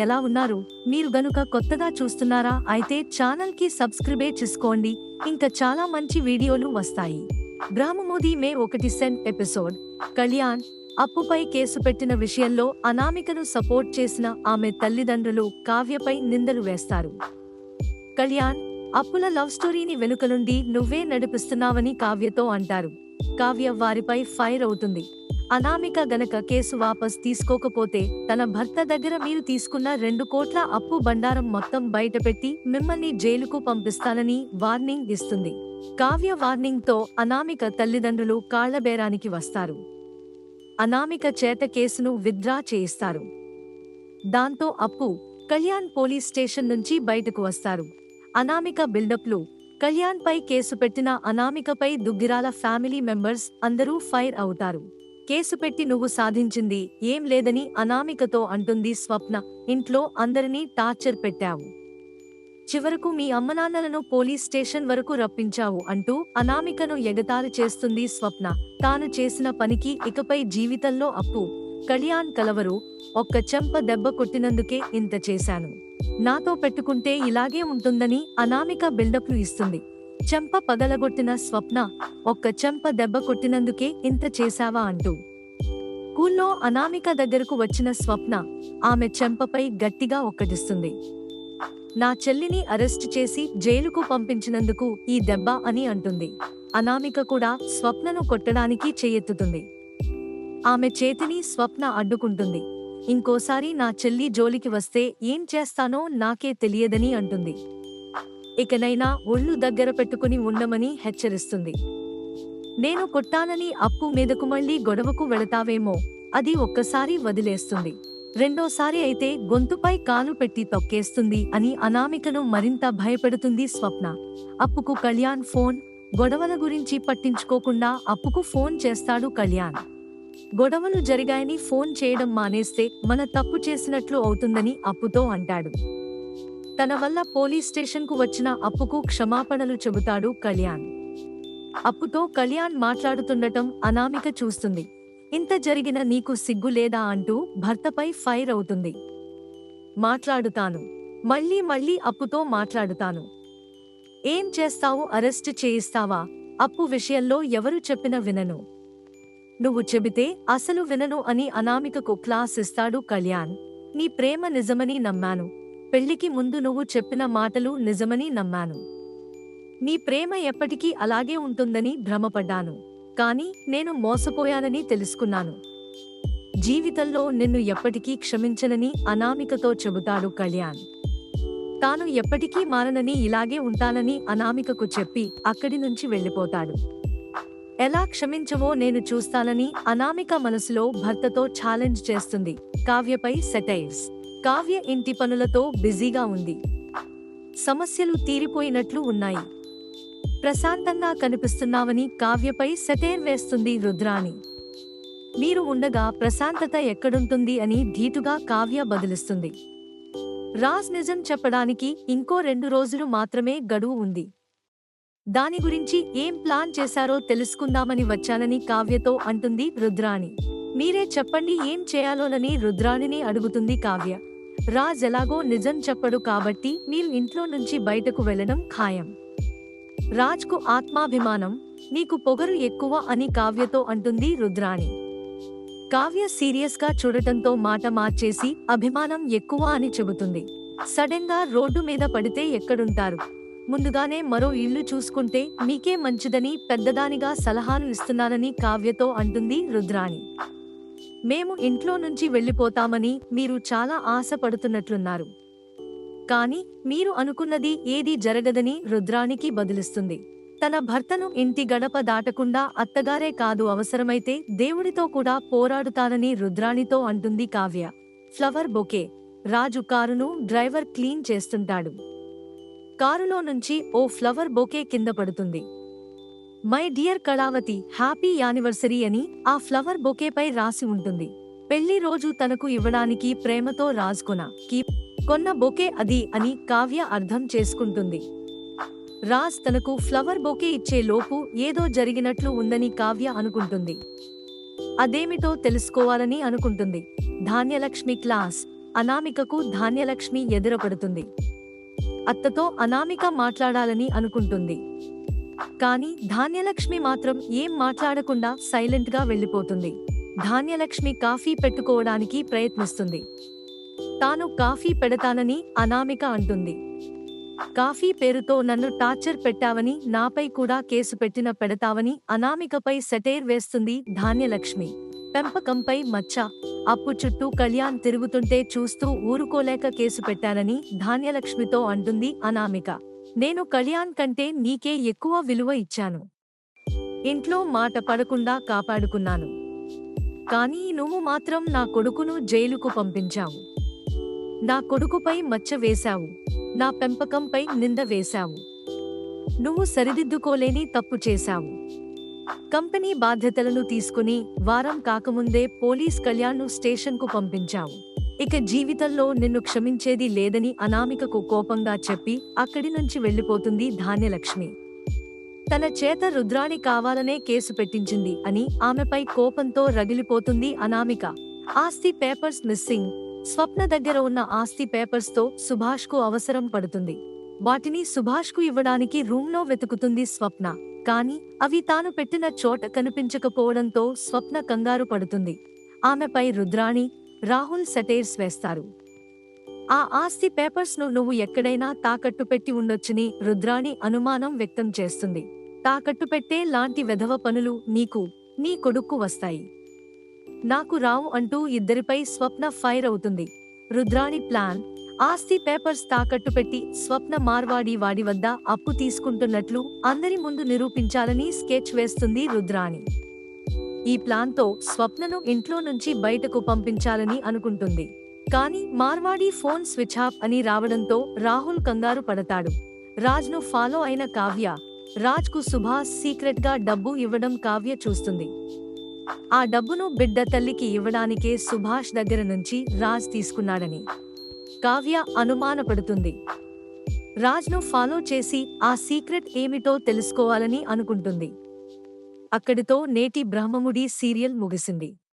ఎలా ఉన్నారు? మీరు గనుక కొత్తగా చూస్తున్నారా అయితే ఛానల్ కి సబ్స్క్రైబ్ చేసుకోండి. ఇంకా చాలా మంచి వీడియోలు వస్తాయి. బ్రహ్మమోది మే 1 ఎపిసోడ్. కళ్యాణ్ అప్పుపై కేసు పెట్టిన విషయంలో అనామికను సపోర్ట్ చేసిన ఆమె తల్లిదండ్రులు కావ్యపై నిందలు వేస్తారు. కళ్యాణ్ అప్పుల లవ్ స్టోరీని వెనుక నుండి నువ్వే నడిపిస్తున్నావని కావ్యతో అంటారు. కావ్య వారిపై ఫైర్ అవుతుంది. అనామిక గనక కేసు వాపస్ తీసుకోకపోతే తన భర్త దగ్గర మీరు తీసుకున్న 2 కోట్ల అప్పు బండారం మొత్తం బయటపెట్టి మిమ్మల్ని జైలుకు పంపిస్తానని వార్నింగ్ ఇస్తుంది. కావ్య వార్నింగ్ తో అనామిక తల్లిదండ్రులు కాళ్లబేరానికి వస్తారు. అనామిక చేత కేసును విత్డ్రా చేయిస్తారు. దాంతో అప్పు, కళ్యాణ్ పోలీస్ స్టేషన్ నుంచి బయటకు వస్తారు. అనామిక బిల్డప్లు, కళ్యాణ్ పై కేసు పెట్టిన అనామికపై దుగ్గిరాల ఫ్యామిలీ మెంబర్స్ అందరూ ఫైర్ అవుతారు. కేసు పెట్టి నువ్వు సాధించింది ఏం లేదని అనామికతో అంటుంది స్వప్న. ఇంట్లో అందరినీ టార్చర్ పెట్టావు, చివరకు మీ అమ్మనాన్నలను పోలీస్ స్టేషన్ వరకు రప్పించావు అంటూ అనామికను ఎగతాళి చేస్తుంది స్వప్న. తాను చేసిన పనికి ఇకపై జీవితంలో అప్పు, కళ్యాణ్ కలవరు. ఒక్క చెంప దెబ్బ కొట్టినందుకే ఇంత చేశాను, నాతో పెట్టుకుంటే ఇలాగే ఉంటుందని అనామిక బిల్డప్లు ఇస్తుంది. చెంప పగలగొట్టిన స్వప్న, ఒక్క చెంప దెబ్బ కొట్టినందుకే ఇంత చేశావా అంటూ కూల్లో అనామిక దగ్గరకు వచ్చిన స్వప్న ఆమె చెంపపై గట్టిగా ఒక్కటిస్తుంది. నా చెల్లిని అరెస్ట్ చేసి జైలుకు పంపించినందుకు ఈ దెబ్బ అని అంటుంది. అనామిక కూడా స్వప్నను కొట్టడానికి చెయ్యెత్తుతుంది. ఆమె చేతిని స్వప్న అడ్డుకుంటుంది. ఇంకోసారి నా చెల్లి జోలికి వస్తే ఏం చేస్తానో నాకే తెలియదని అంటుంది. ఇకనైనా ఒళ్ళు దగ్గర పెట్టుకుని ఉండమని హెచ్చరిస్తుంది. నేను కొట్టానని అప్పు మీదకు మళ్లీ గొడవకు వెళతావేమో, అది ఒక్కసారి వదిలేస్తుంది, రెండోసారి అయితే గొంతుపై కాలు పెట్టి తొక్కేస్తుంది అని అనామికను మరింత భయపెడుతుంది స్వప్న. అప్పుకు కళ్యాణ్ ఫోన్. గొడవల గురించి పట్టించుకోకుండా అప్పుకు ఫోన్ చేస్తాడు కళ్యాణ్. గొడవలు జరిగాయని ఫోన్ చేయడం మానేస్తే మన తప్పు చేసినట్లు అవుతుందని అప్పుతో అంటాడు. తన వల్ల పోలీస్ స్టేషన్కు వచ్చిన అప్పుకు క్షమాపణలు చెబుతాడు కళ్యాణ్. అప్పుతో కళ్యాణ్ మాట్లాడుతుండటం అనామిక చూస్తుంది. ఇంత జరిగిన నీకు సిగ్గు లేదా అంటూ భర్తపై ఫైర్ అవుతుంది. మాట్లాడుతాను, మళ్ళీ అప్పుతో మాట్లాడుతాను. ఏం చేస్తావు? అరెస్ట్ చేయిస్తావా? అప్పు విషయంలో ఎవరు చెప్పినా వినను, నువ్వు చెబితే అసలు వినను అని అనామికకు క్లాస్ ఇస్తాడు కళ్యాణ్. నీ ప్రేమ నిజమని నమ్మాను, పెళ్లికి ముందు నువ్వు చెప్పిన మాటలు నిజమని నమ్మాను. నీ ప్రేమ ఎప్పటికీ అలాగే ఉంటుందని భ్రమపడ్డాను, కానీ నేను మోసపోయానని తెలుసుకున్నాను. జీవితంలో నిన్ను ఎప్పటికీ క్షమించనని అనామికతో చెబుతాడు కళ్యాణ్. తాను ఎప్పటికీ మారనని, ఇలాగే ఉంటానని అనామికకు చెప్పి అక్కడి నుంచి వెళ్ళిపోతాడు. ఎలా క్షమించవో నేను చూస్తానని అనామిక మనసులో భర్తతో ఛాలెంజ్ చేస్తుంది. కావ్యపై సెటైర్స్. కావ్య ఇంటి పనులతో బిజీగా ఉంది. సమస్యలు తీరిపోయినట్లు ఉన్నాయి. ప్రశాంతంగా కనిపిస్తున్నావని కావ్యపై సెటైర్ వేస్తుంది రుద్రాణి. మీరు ఉండగా ప్రశాంతత ఎక్కడుంటుంది అని ధీటుగా కావ్య బదిలిస్తుంది. రాజ్ నిజం చెప్పడానికి ఇంకో 2 రోజులు మాత్రమే గడువు ఉంది. దాని గురించి ఏం ప్లాన్ చేశారో తెలుసుకుందామని వచ్చానని కావ్యతో అంటుంది రుద్రాణి. మీరే చెప్పండి ఏం చేయాలోనని రుద్రాణిని అడుగుతుంది కావ్య. రాజ్ ఎలాగో నిజం చెప్పడు కాబట్టి మీరు ఇంట్లో నుంచి బయటకు వెళ్లడం ఖాయం. రాజ్కు ఆత్మాభిమానం, నీకు పొగరు ఎక్కువ అని కావ్యతో అంటుంది రుద్రాణి. కావ్య సీరియస్ గా చూడటంతో మాట మార్చేసి అభిమానం ఎక్కువ అని చెబుతుంది. సడన్ గా రోడ్డు మీద పడితే ఎక్కడుంటారు, ముందుగానే మరో ఇల్లు చూసుకుంటే మీకే మంచిదని పెద్దదానిగా సలహాలు ఇస్తున్నానని కావ్యతో అంటుంది రుద్రాణి. మేము ఇంట్లో నుంచి వెళ్ళిపోతామని మీరు చాలా ఆశపడుతున్నట్లున్నారు, కానీ మీరు అనుకున్నది ఏదీ జరగదని రుద్రాణికి బదులిస్తుంది. తన భర్తను ఇంటి గడప దాటకుండా అత్తగారే కాదు అవసరమైతే దేవుడితో కూడా పోరాడుతానని రుద్రాణితో అంటుంది కావ్య. Flower bouquet. రాజు కారును డ్రైవర్ క్లీన్ చేస్తుంటాడు. కారులో నుంచి ఓ ఫ్లవర్ బొకే కింద పడుతుంది. My dear Kalavathi, happy anniversary అని ఆ ఫ్లవర్ బొకేపై రాసి ఉంటుంది. పెళ్లి రోజు తనకు ఇవ్వడానికి ప్రేమతో కొన్న బొకే అది అని కావ్య అర్థం చేసుకుంటుంది. రాజ్ తనకు ఫ్లవర్ బొకే ఇచ్చే లోపు ఏదో జరిగినట్లు ఉందని కావ్య అనుకుంటుంది. అదేమిటో తెలుసుకోవాలని అనుకుంటుంది. ధాన్యలక్ష్మి క్లాస్. అనామికకు ధాన్యలక్ష్మి ఎదురపడుతుంది. అత్తతో అనామిక మాట్లాడాలని అనుకుంటుంది. కానీ ధాన్యలక్ష్మి మాత్రం ఏం మాట్లాడకుండా సైలెంట్గా వెళ్ళిపోతుంది. ధాన్యలక్ష్మి కాఫీ పెట్టుకోవడానికి ప్రయత్నిస్తుంది. తాను కాఫీ పెడతానని అనామిక అంటుంది. కాఫీ పేరుతో నన్ను టార్చర్ పెట్టావని, నాపై కూడా కేసు పెట్టిన పెడతావని అనామికపై సెటైర్ వేస్తుంది ధాన్యలక్ష్మి. పెంపకంపై మచ్చ, అప్పు చుట్టూ కళ్యాణ్ తిరుగుతుంటే చూస్తూ ఊరుకోలేక కేసు పెట్టానని ధాన్యలక్ష్మితో అంటుంది అనామిక. నేను కళ్యాణ్ కంటే నీకే ఎక్కువ విలువ ఇచ్చాను. ఇంట్లో మాట పడకుండా కాపాడుకున్నాను. కానీ నువ్వు మాత్రం నా కొడుకును జైలుకు పంపించావు. నా కొడుకుపై మచ్చ వేశావు. నా పెంపకంపై నింద వేశావు. నువ్వు సరిదిద్దుకోలేని తప్పు చేశావు. కంపెనీ బాధ్యతలను తీసుకుని వారం కాకముందే పోలీస్ కళ్యాణ్ను స్టేషన్కు పంపించావు. ఇక జీవితంలో నిన్ను క్షమించేది లేదని అనామికకు కోపంగా చెప్పి అక్కడి నుంచి వెళ్ళిపోతుంది ధాన్యలక్ష్మి. తన చేత రుద్రాణి కావాలనే కేసు పెట్టించింది అని ఆమెపై కోపంతో రగిలిపోతుంది అనామిక. ఆస్తి పేపర్స్ మిస్సింగ్. స్వప్న దగ్గర ఉన్న ఆస్తి పేపర్స్తో సుభాష్కు అవసరం పడుతుంది. వాటిని సుభాష్కు ఇవ్వడానికి రూంలో వెతుకుతుంది స్వప్న. కానీ అవి తాను పెట్టిన చోట కనిపించకపోవడంతో స్వప్న కంగారు పడుతుంది. ఆమెపై రుద్రాణి, రాహుల్ సెటైర్స్ వేస్తారు. ఆ ఆస్తి పేపర్స్ను నువ్వు ఎక్కడైనా తాకట్టు పెట్టి ఉండొచ్చని రుద్రాణి అనుమానం వ్యక్తం చేస్తుంది. తాకట్టు పెట్టే లాంటి వెధవ పనులు నీకు, నీ కొడుక్కు వస్తాయి. నాకు రావు అంటూ ఇద్దరిపై స్వప్న ఫైర్ అవుతుంది. రుద్రాణి ప్లాన్: ఆస్తి పేపర్స్ తాకట్టు పెట్టి స్వప్న మార్వాడి వాడి వద్ద అప్పు తీసుకుంటున్నట్లు అందరి ముందు నిరూపించాలని స్కెచ్ వేస్తుంది రుద్రాణి. ఈ ప్లాన్తో స్వప్నను ఇంట్లో నుంచి బయటకు పంపించాలని అనుకుంటుంది. కానీ మార్వాడి ఫోన్ స్విచ్ ఆఫ్ అని రావడంతో రాహుల్ కంగారు పడతాడు. రాజ్ను ఫాలో అయిన కావ్య, రాజ్కు సుభాష్ సీక్రెట్గా డబ్బు ఇవ్వడం కావ్య చూస్తుంది. ఆ డబ్బును బిడ్డ తల్లికి ఇవ్వడానికే సుభాష్ దగ్గర నుంచి రాజ్ తీసుకున్నాడని కావ్య అనుమానపడుతుంది. రాజ్ను ఫాలో చేసి ఆ సీక్రెట్ ఏమిటో తెలుసుకోవాలని అనుకుంటుంది. అక్కడితో నేటి బ్రహ్మముడి సీరియల్ ముగిసింది.